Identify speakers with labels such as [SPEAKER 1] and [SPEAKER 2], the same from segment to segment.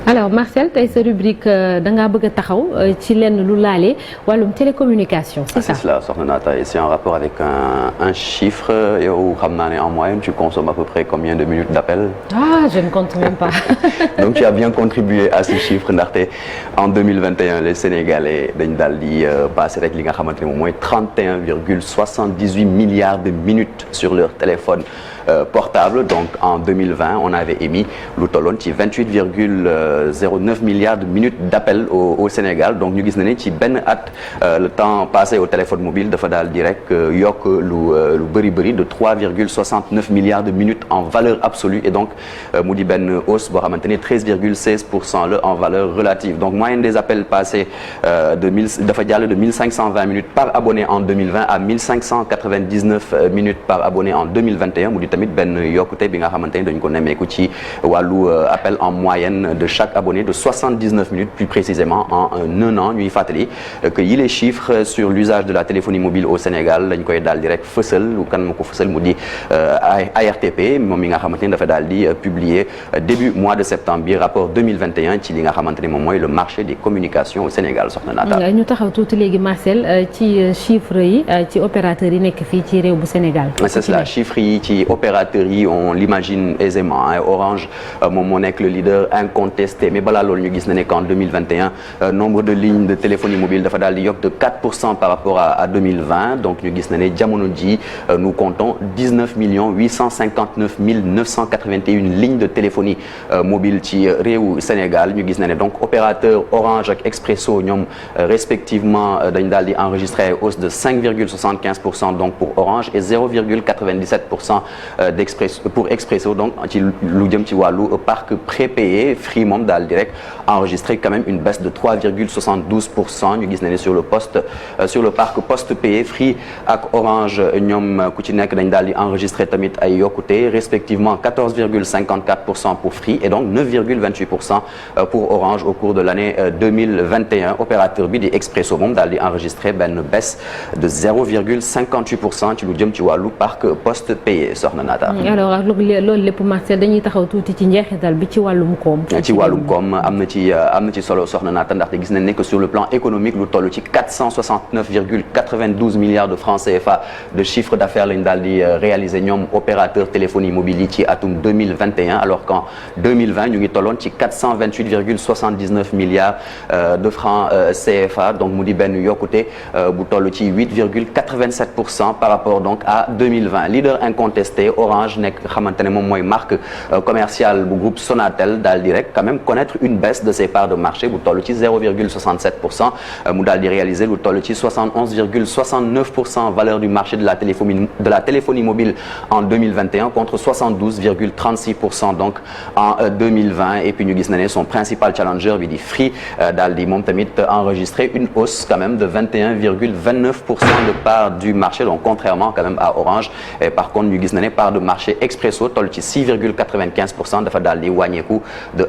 [SPEAKER 1] alors Marcel tey sa rubrique da ngaa bëgg a taxaw ci lenn lu laale wàllum télécommunication. c'est ça
[SPEAKER 2] c'est cela soxna Nata et c'est en rapport avec un chiffre yow xam naa ne en moyenne tu consommes à peu près combien de minutes d'appel?
[SPEAKER 1] Ah, je ne compte même pas.
[SPEAKER 2] Donc tu as bien contribué à ce chiffre ndaxte en 2021 les Sénégalais dañ daal di passé rek li nga xamante ne moom mooy 31,78 milliards de minutes sur leur téléphone portable. Donc en 2020 on avait émis lu tolloon ci 28,09 milliards de minutes d'appel au Sénégal. Donc ñu gis na ne ci benn at le temps passé au téléphone mobile dafa daal di rek yokk lu bëri de 3,69 milliards de minutes en valeur absolue et donc mu di benn hausse boo xamante ne 13,16% la en valeur relative. Donc moyenne des appels passés dafa jàll de 1520 minutes par abonné en 2020 à 1599 minutes par abonné en 2021 mu di tamit benn yokkute bi nga xamante ne dañ ko nemmeeku ci wàllu appel en moyenne de chaque abonné de 79 minutes plus précisément en un an. Ñuy fàttali que yi les chiffres sur l'usage de la téléphonie mobile au Sénégal dañ koy daal di rek fësal kan ma ko fësal mu di ARTP moom mi nga xamante ne dafa daal di publier début mois de septembre bi rapport 2021 ci li nga xamante ne moom mooy le marché des communications au Sénégal soxna Nata.
[SPEAKER 1] ñu taxaw tuuti léegi Marcel ci chiffres yi ci opérateurs yi nekk fii ci réew bu Sénégal.
[SPEAKER 2] c'est cela chiffres yi ci opérateurs yi on l'imagine aisément Orange moom moo nekk le leader incontesté mais balaa loolu ñu gis na ne qu'en 2021 nombre de lignes de téléphonie mobile dafa daal di yokk de 4% par rapport à 2020. Donc ñu gis na ne jamono ji nous comptons 19 859 981 lignes de téléphonie mobile ci réewu Sénégal. Ñu gis na ne donc opérateur Orange ak Expresso ñoom respectivement dañ daal di enregistrer hausse de 5,75% donc pour Orange et 0,97% pour Expresso. Donc ci lu jëm ci wàllu parc prépayé Free moom daal di rek enregistré quand même une baisse de 3,72%. ñu gis ne sur le parc post payé Free ak Orange ñoom ku ci nekk dañ daal di enregistré tamit ay yokkute respectivement 14,54% pour Free et donc 9,28% pour Orange au cours de l'année 2021. Opérateur bi di Expresso moom daal di enregistré benn baisse de 0,58% ci lu jëm ci wàllu parc post payé soxna Nata.
[SPEAKER 1] alors ak loolu lépp Marcel dañuy taxaw tuuti ci njeexital bi ci wàllum koom.
[SPEAKER 2] ci wàllum koom am na ci solo soxna Nata ndaxte gis nañ ne que sur le plan économique lu toll ci 469,92 milliards de francs CFA de chiffre d'affaires lañ daal di réaliser ñoom opérateur téléphonie mobile yi ci atum 2021 alors qu'en 2020 ñu ngi tolloon ci 428,79 milliards de francs CFA. Donc mu di benn yokkute bu toll ci 8,87% par rapport donc à 2020. Leader incontesté Orange nekk xamante ne moom mooy marque commerciale bu groupe Sonatel daal di rek quand même connaître une baisse de ses parts de marché bu toll ci 0,67%. mu daal di réaliser lu toll ci 71,69% valeur du marché de la téléphonie mobile en 2021 contre 72,36% donc en 2020. Et puis ñu gis na ne son principal challenger bi di Free daal di moom tamit enregistré une hausse quand même de 21,29% de part du marché donc contrairement quand même à Orange. Et par contre ñu gis na ne part de marché Expresso toll ci 6,95% dafa daal di wàññeeku de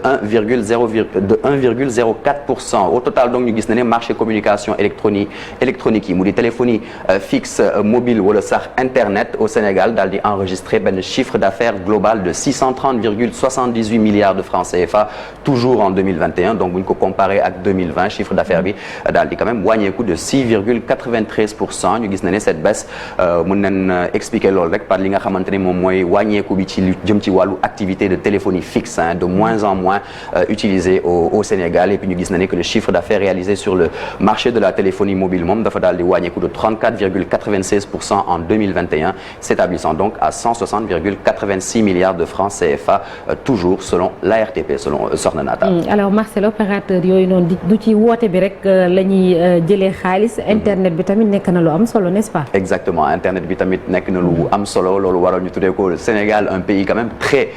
[SPEAKER 2] 1,04%. Au total donc ñu gis na ne marché communication électronique yi mu di téléphonie fixe mobile wala sax internet au Sénégal daal di enregistré benn chiffre d'affaires global de 630,78 milliards de francs CFA toujours en 2021. Donc bu ñu ko comparé ak 2020 chiffre d'affaires bi daal di quand même wàññeeku de 6,93%. ñu gis na ne cette baisse mën nañ expliquer loolu rek par li nga xamante ne moom mooy wàññeeku bi ci lu jëm ci wàllu activité de téléphonie fixe de moins en moins utilisée au Sénégal. Et puis ñu gis na ne que le chiffre d'affaires réalisé sur le marché de la téléphonie mobile moom dafa daal di wàññeeku de 34,96% en 2021 s'établissant donc à 160,86 milliards de francs CFA toujours selon l'ARTP selon Soxna Nata.
[SPEAKER 1] alors Marcel opérateur yooyu noonu du ci woote bi rek la ñuy jëlee xaalis internet bi tamit nekk na lu am solo n'est-ce pas.
[SPEAKER 2] exactement internet bi tamit nekk na lu am solo loolu waral ñu tuddee ko le Sénégal un pays quand même très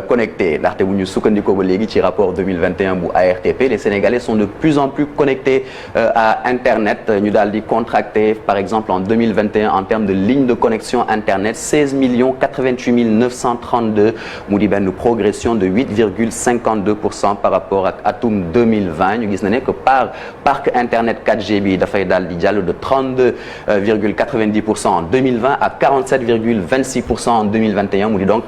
[SPEAKER 2] connecté ndaxte bu ñu sukkandikoo ba léegi ci rapport 2021 bu ARTP les Sénégalais sont de plus en plus connectés à internet. ñu daal di contracté par exemple en 2021 en termes de lignes de connexion internet 16 088 932 mu di benn progression de 8,52% par rapport ak atum 2020. ñu gis na ne que par parc internet 4G bi dafay daal di jàll de 32,90% en 2020 à 47,26% en 2021 mu di donc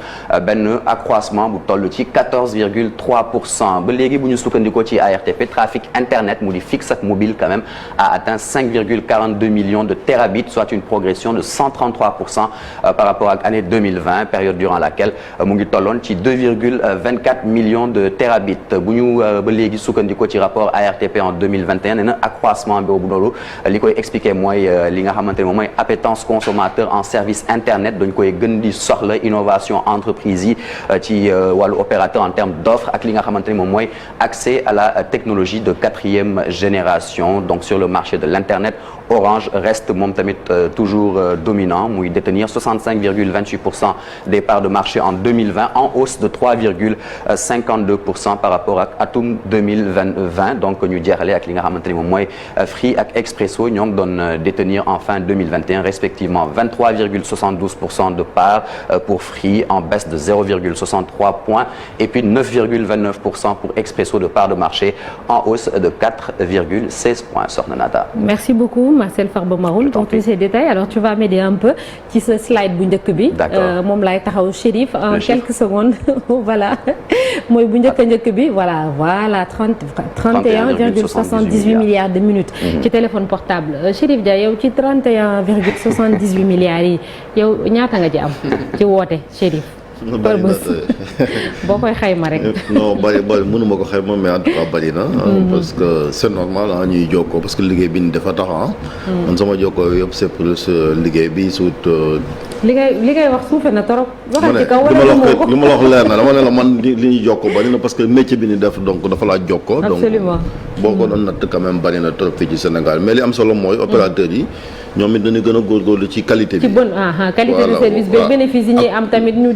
[SPEAKER 2] benn accroissement bu toll ci 14,3%. ba léegi bu ñu sukkandikoo ci ARTP trafic internet mu di fixe ak mobile quand même a atteint 5,42 millions de terabits, soit une progression de 133% par rapport ak année 2020, période durant laquelle mu ngi tolloon ci 2,24 millions de terabits. bu ñu ba léegi sukkandikoo ci rapport ARTP en 2021 nee na accroissement boobu noonu li koy expliquer mooy li nga xamante ne moom mooy appétence consommateur en service internet dañ koy gën di soxla innovation entreprise yi ci wàllu opérateur en termes d'offres ak li nga xamante ne moom mooy accès à la technologie de 4e génération. Donc sur le marché de l'internet, Orange reste moom tamit toujours dominant muy détenir 65,28% des parts de marché en 2020 en hausse de 3,52% par rapport ak atum 2020. Donc ñu jeexale ak li nga xamante ni moom mooy Free ak Expresso ñoo ngi doon détenir en fin 2021 respectivement 23,72% de parts pour Free en baisse de 0,63 points et puis 9,29% pour Expresso de parts de marché en hausse de 4,16 points. Soxna Nata.
[SPEAKER 1] Merci beaucoup Marcel Farba Maroun pour tous ces détails. Alors tu vas m'aider un peu ci sa slide bu njëkk bi.
[SPEAKER 2] D'accord
[SPEAKER 1] moom laay taxaw Chérif en quelques secondes voilà mooy bu njëkk bi voilà 31,78 milliards de minutes. ci téléphone portable Chérif Dia yow ci 31,78 milliards yi yow ñaata nga ci am ci woote Chérif. boo koy xayma rek.
[SPEAKER 3] non bari mënuma ko xayma mais en tout cas bari na. parce que c'est normal ñuy jokkoo parce que liggéey bi ñu dafa tax man sama jokkoo yëpp c'est plus liggéey bi surtout.
[SPEAKER 1] li ngay wax suufe na trop. waxal ci kaw wala
[SPEAKER 3] li ma la wax leer na dama ne la man li ñuy jokkoo bari na parce que métier bi ni def donc dafa laa jokkoo.
[SPEAKER 1] absolument
[SPEAKER 3] donc boo ko doon natt quand même bari na trop fii ci Sénégal mais li am solo mooy opérateurs yi. ñoom it dañu gën a góorgóorlu ci qualité bi.
[SPEAKER 1] ci bonne qualité de service bi bénéfice yi ñuy am tamit ñu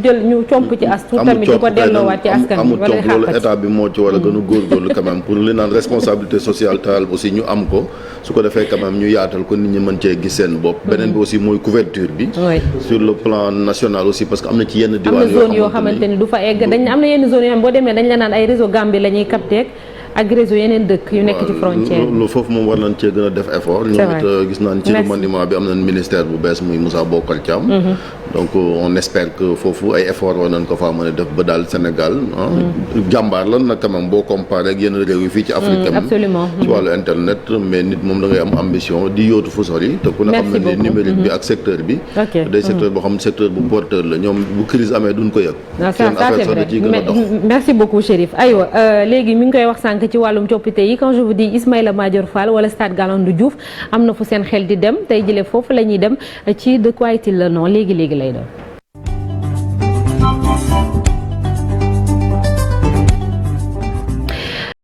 [SPEAKER 1] comp ci as tuut tamit di ko delloowaat ci askan
[SPEAKER 3] amul comp loolu état bi moo ci war a gën a góorgóorlu quand même pour li naan responsabilité sociétale aussi ñu am ko su ko defee quand même ñu yaatal ko nit ñi mën cee gis seen bopp. beneen bi aussi mooy couverture bi. sur le plan national aussi parce que am na ci yenn diwaan
[SPEAKER 1] yoo xamante ni du fa egg am na yenn zone yoo xam boo demee dañ la naan ay réseau Gambie la ñuy capté ak réseau yeneen dëkk yu nekk ci frontière
[SPEAKER 3] loolu foofu moom war nañ cee gën a def effort. ñoom it gis naan ci remaniement bi am nañ ministère bu bees muy Moussa Bokar Thiam. donc on espère que foofu ay effort war nañ ko faa mën a def ba daal Sénégal jàmbaar lan nag quand même boo comparé ak yenn réew yi fii ci Afrique
[SPEAKER 1] absolument
[SPEAKER 3] ci wàllu internet mais nit moom da ngay am ambition di yóotu fu sori te ku ne xam ne numérique bi ak secteur bi day secteur boo xam secteur bu porteur la ñoom bu crise amee duñ ko yëg seen affaire sax da ciy gën a dox.
[SPEAKER 1] merci beaucoup Chérif aywa léegi mi ngi koy wax sànq ci wàllum coppite yi quand je vous dis Ismaïla Madior Fall wala Stade Galandou Diouf am na fu seen xel di dem tey jëlee foofu la ñuy dem ci de quoi est-il le nom léegi lay doon.